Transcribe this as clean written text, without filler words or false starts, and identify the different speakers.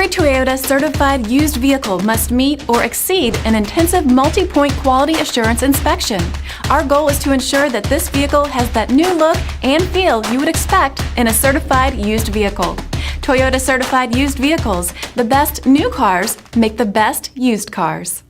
Speaker 1: Every Toyota certified used vehicle must meet or exceed an intensive multi-point quality assurance inspection. Our goal is to ensure that this vehicle has that new look and feel you would expect in a certified used vehicle. Toyota certified used vehicles, the best new cars make the best used cars.